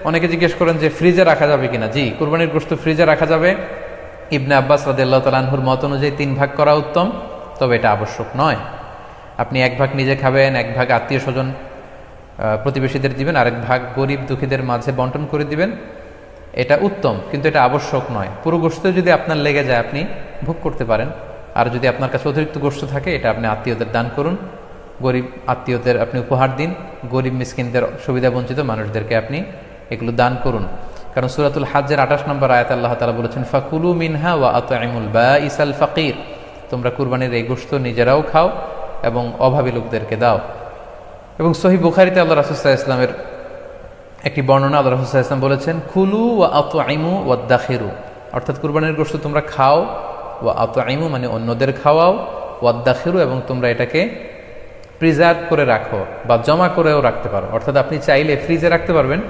অনেকে জিজ্ঞেস করেন যে ফ্রিজে রাখা যাবে কিনা। জি, কুরবানির গোশত ফ্রিজে রাখা যাবে। ইবনে আব্বাস রাদিয়াল্লাহু তাআলা আনহুর মত অনুযায়ী 3 ভাগ করা উত্তম, তবে এটা আবশ্যক নয়। আপনি 1 ভাগ নিজে খাবেন, 1 ভাগ আত্মীয় স্বজন প্রতিবেশীদের দিবেন, আরেক ভাগ গরিব দুঃখীদের মাঝে বন্টন করে দিবেন, এটা উত্তম, কিন্তু এটা আবশ্যক নয়। পুরো গোশত যদি আপনার লেগে যায় আপনি ভোগ করতে পারেন, আর যদি আপনার কাছে অতিরিক্ত গোশত থাকে এটা আপনি আত্মীয়দের দান করুন, গরিব আত্মীয়দের আপনি উপহার দিন, গরিব মিসকিনদের, সুবিধা বঞ্চিত মানুষদেরকে আপনি এগুলো দান করুন। কারণ সূরাতুল হাজ্জের 28 নম্বর আয়াতে আল্লাহ তাআলা বলেছেন, ফাকুলু মিনহা ওয়া আত'ইমুল বাঈসাল ফাকির, তোমরা কুরবানির এই গোশত নিজেরাও খাও এবং অভাবী লোকদেরকে দাও। এবং সহিহ বুখারীতে আল্লাহ রাসূল সাল্লাল্লাহু আলাইহি ওয়াসাল্লামের একটি বর্ণনা, আল্লাহ রাসূল সাল্লাল্লাহু আলাইহি ওয়াসাল্লাম বলেছেন, কুলু ওয়া আত'ইমু ওয়াদ্দাখিরু, অর্থাৎ কুরবানির গোশত তোমরা খাও, ওয়া আত'ইমু মানে অন্যদের খাওয়াও, ওয়াদ্দাখিরু এবং তোমরা এটাকে প্রিজার্ভ করে রাখো বা জমা করেও রাখতে পারো। অর্থাৎ আপনি চাইলে ফ্রিজে রাখতে পারবেন,